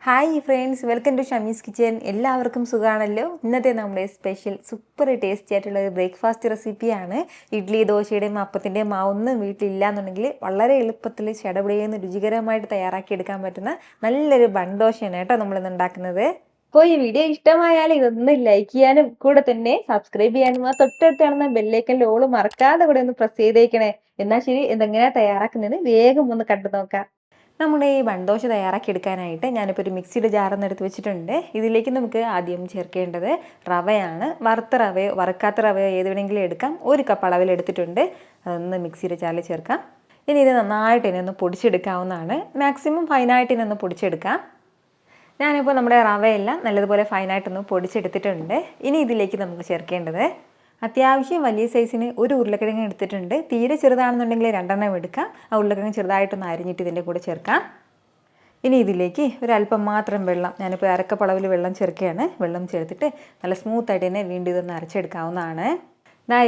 Hi friends, welcome to Shamees kitchen. എല്ലാവർക്കും സുഖമാണല്ലോ. ഇന്നത്തെ നമ്മുടെ സ്പെഷ്യൽ സൂപ്പർ ടേസ്റ്റി ആയിട്ടുള്ള ഒരു ബ്രേക്ക്ഫാസ്റ്റ് റെസിപ്പിയാണ്. ഇഡ്ഡലി, ദോശയുടെയും അപ്പത്തിൻ്റെയും മാവൊന്നും വീട്ടിലില്ല എന്നുണ്ടെങ്കിൽ വളരെ എളുപ്പത്തിൽ ചടപടിയെന്ന് രുചികരമായിട്ട് തയ്യാറാക്കിയെടുക്കാൻ പറ്റുന്ന നല്ലൊരു ബൺദോശയാണ് കേട്ടോ നമ്മളിന്ന് ഉണ്ടാക്കുന്നത്. അപ്പോൾ ഈ വീഡിയോ ഇഷ്ടമായാൽ ഇതൊന്ന് ലൈക്ക് ചെയ്യാനും കൂടെ തന്നെ സബ്സ്ക്രൈബ് ചെയ്യാനും ആ തൊട്ടടുത്ത് കാണുന്ന ബെല്ലൈക്കൻ്റെ ഓള് മറക്കാതെ കൂടെ ഒന്ന് പ്രസ് ചെയ്തേക്കണേ. എന്നാൽ ശരി, ഇതെങ്ങനെയാണ് തയ്യാറാക്കുന്നത് വേഗം ഒന്ന് കണ്ടു നോക്കാം. നമ്മുടെ ഈ ബൺദോശ തയ്യാറാക്കി എടുക്കാനായിട്ട് ഞാനിപ്പോൾ ഒരു മിക്സിയുടെ ജാറൊന്ന് എടുത്ത് വെച്ചിട്ടുണ്ട്. ഇതിലേക്ക് നമുക്ക് ആദ്യം ചേർക്കേണ്ടത് റവയാണ്. വറുത്ത റവയോ വറുക്കാത്ത റവയോ ഏത് വേണമെങ്കിലും എടുക്കാം. 1 കപ്പ് അളവിൽ എടുത്തിട്ടുണ്ട്. അതൊന്ന് മിക്സിയുടെ ജാറിൽ ചേർക്കാം. ഇനി ഇത് നന്നായിട്ട് ഇനി ഒന്ന് പൊടിച്ചെടുക്കാവുന്നതാണ്. മാക്സിമം ഫൈനായിട്ട് ഇനി ഒന്ന് പൊടിച്ചെടുക്കാം. ഞാനിപ്പോൾ നമ്മുടെ റവയെല്ലാം നല്ലതുപോലെ ഫൈനായിട്ടൊന്ന് പൊടിച്ചെടുത്തിട്ടുണ്ട്. ഇനി ഇതിലേക്ക് നമുക്ക് ചേർക്കേണ്ടത് അത്യാവശ്യം വലിയ സൈസിന് ഒരു ഉരുളക്കിഴങ്ങ് എടുത്തിട്ടുണ്ട്. തീരെ ചെറുതാണെന്നുണ്ടെങ്കിൽ 2 എണ്ണം എടുക്കാം. ആ ഉരുളക്കിഴങ്ങ് ചെറുതായിട്ടൊന്ന് അരിഞ്ഞിട്ട് ഇതിൻ്റെ കൂടെ ചേർക്കാം. ഇനി ഇതിലേക്ക് ഒരല്പം മാത്രം വെള്ളം, ഞാനിപ്പോൾ അരക്കപ്പളവിൽ വെള്ളം ചേർക്കുകയാണ്. വെള്ളം ചേർത്തിട്ട് നല്ല സ്മൂത്തായിട്ട് തന്നെ വീണ്ടും ഇതൊന്ന് അരച്ചെടുക്കാവുന്നതാണ്.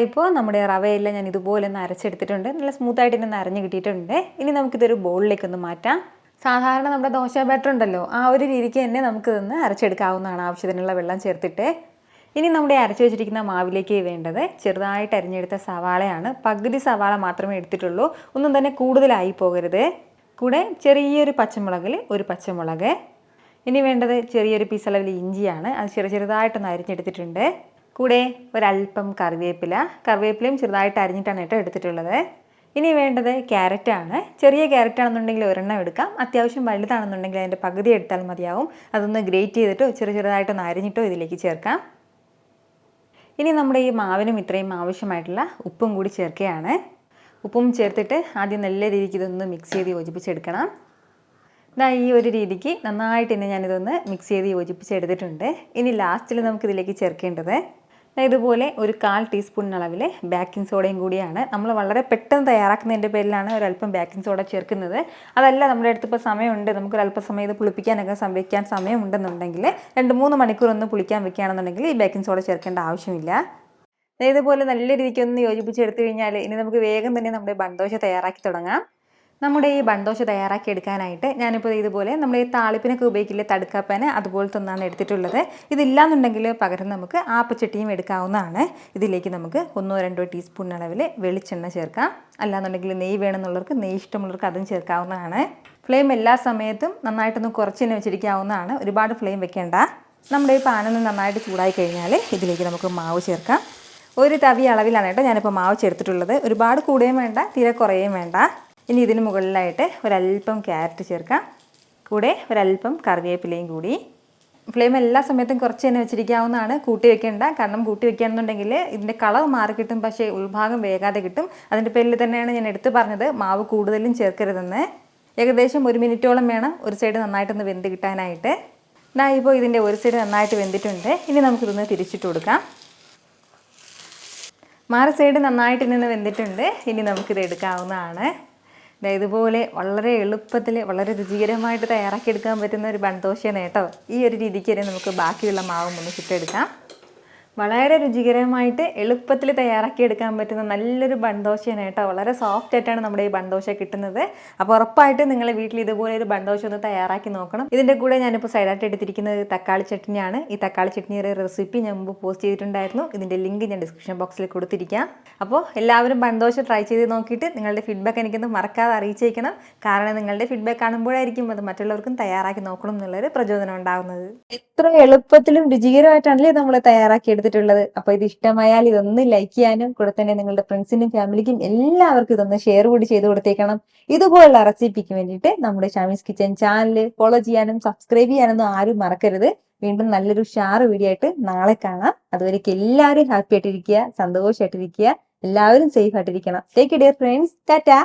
ഇപ്പോൾ നമ്മുടെ റവയെല്ലാം ഞാൻ ഇതുപോലെ ഒന്ന് അരച്ചെടുത്തിട്ടുണ്ട്. നല്ല സ്മൂത്തായിട്ട് തന്നെ അരഞ്ഞ് കിട്ടിയിട്ടുണ്ട്. ഇനി നമുക്കിതൊരു ബൗളിലേക്കൊന്ന് മാറ്റാം. സാധാരണ നമ്മുടെ ദോശ ബാറ്റർ ഉണ്ടല്ലോ, ആ ഒരു രീതിക്ക് തന്നെ നമുക്കിതൊന്ന് അരച്ചെടുക്കാവുന്നതാണ് ആവശ്യത്തിനുള്ള വെള്ളം ചേർത്തിട്ട്. ഇനി നമ്മുടെ അരച്ചു വെച്ചിരിക്കുന്ന മാവിലേക്ക് വേണ്ടത് ചെറുതായിട്ട് അരിഞ്ഞെടുത്ത സവാളയാണ്. പകുതി സവാള മാത്രമേ എടുത്തിട്ടുള്ളൂ. ഒന്നും തന്നെ കൂടുതലായി പോകരുത്. കൂടെ ചെറിയൊരു പച്ചമുളകിൽ ഒരു പച്ചമുളക്. ഇനി വേണ്ടത് ചെറിയൊരു പീസ് അളവിൽ ഇഞ്ചിയാണ്. അത് ചെറുതായിട്ടൊന്ന് അരിഞ്ഞെടുത്തിട്ടുണ്ട്. കൂടെ ഒരല്പം കറിവേപ്പിലയും ചെറുതായിട്ട് അരിഞ്ഞിട്ടാണ് കേട്ടോ എടുത്തിട്ടുള്ളത്. ഇനി വേണ്ടത് ക്യാരറ്റാണ്. ചെറിയ ക്യാരറ്റാണെന്നുണ്ടെങ്കിൽ 1 എണ്ണം എടുക്കാം. അത്യാവശ്യം വലുതാണെന്നുണ്ടെങ്കിൽ അതിൻ്റെ പകുതി എടുത്താൽ മതിയാവും. അതൊന്ന് ഗ്രേറ്റ് ചെയ്തിട്ടോ ചെറുതായിട്ടൊന്ന് അരിഞ്ഞിട്ടോ ഇതിലേക്ക് ചേർക്കാം. ഇനി നമ്മുടെ ഈ മാവിനും ഇത്രയും ആവശ്യമായിട്ടുള്ള ഉപ്പും കൂടി ചേർക്കുകയാണ്. ഉപ്പും ചേർത്തിട്ട് ആദ്യം നല്ല രീതിക്ക് ഇതൊന്ന് മിക്സ് ചെയ്ത് യോജിപ്പിച്ചെടുക്കണം. ഈ ഒരു രീതിക്ക് നന്നായിട്ട് തന്നെ ഞാനിതൊന്ന് മിക്സ് ചെയ്ത് യോജിപ്പിച്ചെടുത്തിട്ടുണ്ട്. ഇനി ലാസ്റ്റിൽ നമുക്കിതിലേക്ക് ചേർക്കേണ്ടത് ഇതുപോലെ ഒരു 1/4 ടീസ്പൂൺ അളവിൽ ബേക്കിംഗ് സോഡയും കൂടിയാണ്. നമ്മൾ വളരെ പെട്ടെന്ന് തയ്യാറാക്കുന്നതിൻ്റെ പേരിലാണ് ഒരല്പം ബേക്കിംഗ് സോഡ ചേർക്കുന്നത്. അതല്ല നമ്മുടെ അടുത്ത് ഇപ്പോൾ സമയമുണ്ട്, നമുക്കൊരല്പം സമയം ഇത് പുളിപ്പിക്കാനൊക്കെ വയ്ക്കാൻ സമയമുണ്ടെന്നുണ്ടെങ്കിൽ 2-3 മണിക്കൂർ ഒന്ന് പുളിക്കാൻ വെക്കുകയാണെന്നുണ്ടെങ്കിൽ ഈ ബേക്കിംഗ് സോഡ ചേർക്കേണ്ട ആവശ്യമില്ല. ഇതുപോലെ നല്ല രീതിക്ക് ഒന്ന് യോജിപ്പിച്ചെടുത്തു കഴിഞ്ഞാൽ ഇനി നമുക്ക് വേഗം തന്നെ നമ്മുടെ ബൺദോശ തയ്യാറാക്കി തുടങ്ങാം. നമ്മുടെ ഈ ബൺദോശ തയ്യാറാക്കി എടുക്കാനായിട്ട് ഞാനിപ്പോൾ ഇതുപോലെ നമ്മുടെ ഈ താളിപ്പിനൊക്കെ ഉപയോഗിക്കില്ലേ തടുക്കാപ്പാൻ, അതുപോലത്തെ ഒന്നാണ് എടുത്തിട്ടുള്ളത്. ഇതില്ലാന്നുണ്ടെങ്കിൽ പകരം നമുക്ക് ആപ്പച്ചട്ടിയും എടുക്കാവുന്നതാണ്. ഇതിലേക്ക് നമുക്ക് 1-2 ടീസ്പൂൺ അളവിൽ വെളിച്ചെണ്ണ ചേർക്കാം. അല്ലാന്നുണ്ടെങ്കിൽ നെയ്യ് വേണമെന്നുള്ളവർക്ക്, നെയ്യ് ഇഷ്ടമുള്ളവർക്ക് അതും ചേർക്കാവുന്നതാണ്. ഫ്ലെയിം എല്ലാ സമയത്തും നന്നായിട്ടൊന്ന് കുറച്ച് തന്നെ വെച്ചിരിക്കാവുന്നതാണ്. ഒരുപാട് ഫ്ലെയിം വെക്കേണ്ട. നമ്മുടെ ഈ പാനൊന്ന് നന്നായിട്ട് ചൂടായി കഴിഞ്ഞാൽ ഇതിലേക്ക് നമുക്ക് മാവ് ചേർക്കാം. 1 തവി അളവിലാണ് കേട്ടോ ഞാനിപ്പോൾ മാവ് ചേർത്തിട്ടുള്ളത്. ഒരുപാട് കൂടുകയും വേണ്ട, തീരെ കുറയുകയും വേണ്ട. ഇനി ഇതിന് മുകളിലായിട്ട് ഒരല്പം ക്യാരറ്റ് ചേർക്കാം. കൂടെ ഒരല്പം കറിവേപ്പിലയും കൂടി. ഫ്ലെയിം എല്ലാ സമയത്തും കുറച്ച് തന്നെ വെച്ചിരിക്കാവുന്നതാണ്. കൂട്ടി വെക്കേണ്ട. കാരണം കൂട്ടി വെക്കുകയാണെന്നുണ്ടെങ്കിൽ ഇതിൻ്റെ കളർ മാറി കിട്ടും, പക്ഷേ ഉൾഭാഗം വേകാതെ കിട്ടും. അതിൻ്റെ പേരിൽ തന്നെയാണ് ഞാൻ എടുത്തു പറഞ്ഞത് മാവ് കൂടുതലും ചേർക്കരുതെന്ന്. ഏകദേശം 1 മിനിറ്റോളം വേണം ഒരു സൈഡ് നന്നായിട്ടൊന്ന് വെന്ത് കിട്ടാനായിട്ട്. ഇപ്പോൾ ഇതിൻ്റെ ഒരു സൈഡ് നന്നായിട്ട് വെന്തിട്ടുണ്ട്. ഇനി നമുക്കിതൊന്ന് തിരിച്ചിട്ട് കൊടുക്കാം. മറു സൈഡ് നന്നായിട്ട് നിന്ന് വെന്തിട്ടുണ്ട്. ഇനി നമുക്കിത് എടുക്കാവുന്നതാണ്. ഇതുപോലെ വളരെ എളുപ്പത്തിൽ വളരെ രുചികരമായിട്ട് തയ്യാറാക്കിയെടുക്കാൻ പറ്റുന്ന ഒരു ബൺദോശയാണ് കേട്ടോ. ഈ ഒരു രീതിക്ക് തന്നെ നമുക്ക് ബാക്കിയുള്ള മാവും ഒന്ന് ചുട്ടെടുക്കാം. വളരെ രുചികരമായിട്ട് എളുപ്പത്തിൽ തയ്യാറാക്കിയെടുക്കാൻ പറ്റുന്ന നല്ലൊരു ബൺദോശയാണ് കേട്ടോ. വളരെ സോഫ്റ്റ് ആയിട്ടാണ് നമ്മുടെ ഈ ബൺദോശ കിട്ടുന്നത്. അപ്പോൾ ഉറപ്പായിട്ട് നിങ്ങൾ വീട്ടിൽ ഇതുപോലെ ഒരു ബൺദോശ ഒന്ന് തയ്യാറാക്കി നോക്കണം. ഇതിൻ്റെ കൂടെ ഞാനിപ്പോൾ സൈഡായിട്ട് എടുത്തിരിക്കുന്നത് തക്കാളി ചട്നിയാണ്. ഈ തക്കാളി ചട്നിയുടെ റെസിപ്പി ഞാൻ മുമ്പ് പോസ്റ്റ് ചെയ്തിട്ടുണ്ടായിരുന്നു. ഇതിൻ്റെ ലിങ്ക് ഞാൻ ഡിസ്ക്രിപ്ഷൻ ബോക്സിൽ കൊടുത്തിരിക്കാം. അപ്പോൾ എല്ലാവരും ബൺദോശ ട്രൈ ചെയ്ത് നോക്കിയിട്ട് നിങ്ങളുടെ ഫീഡ്ബാക്ക് എനിക്കൊന്ന് മറക്കാതെ അറിയിച്ചേക്കണം. കാരണം നിങ്ങളുടെ ഫീഡ്ബാക്ക് കാണുമ്പോഴായിരിക്കും അത് മറ്റുള്ളവർക്കും തയ്യാറാക്കി നോക്കണം എന്നുള്ളൊരു പ്രചോദനം ഉണ്ടാകുന്നത്. എത്ര എളുപ്പത്തിലും രുചികരമായിട്ടാണല്ലേ നമ്മൾ തയ്യാറാക്കിയെടുത്തിട്ടുള്ളത്. അപ്പോൾ ഇത് ഇഷ്ടമായാൽ ഇതൊന്ന് ലൈക്ക് ചെയ്യാനും കൂടെ തന്നെ നിങ്ങളുടെ ഫ്രണ്ട്സിനും ഫാമിലിക്കും എല്ലാവർക്കും ഇതൊന്ന് ഷെയർ കൂടി ചെയ്ത് കൊടുത്തേക്കണം. ഇതുപോലുള്ള റെസിപ്പിക്ക് വേണ്ടിയിട്ട് നമ്മുടെ ഷമീസ് കിച്ചൻ ചാനൽ ഫോളോ ചെയ്യാനും സബ്സ്ക്രൈബ് ചെയ്യാനൊന്നും ആരും മറക്കരുത്. വീണ്ടും നല്ലൊരു ഷാർ വീഡിയോ ആയിട്ട് നാളെ കാണാം. അതുവരേക്കും എല്ലാവരും ഹാപ്പി ആയിട്ടിരിക്കുക, സന്തോഷമായിട്ടിരിക്കുക, എല്ലാവരും സേഫ് ആയിട്ടിരിക്കണം. Take care friends. ടാറ്റാ.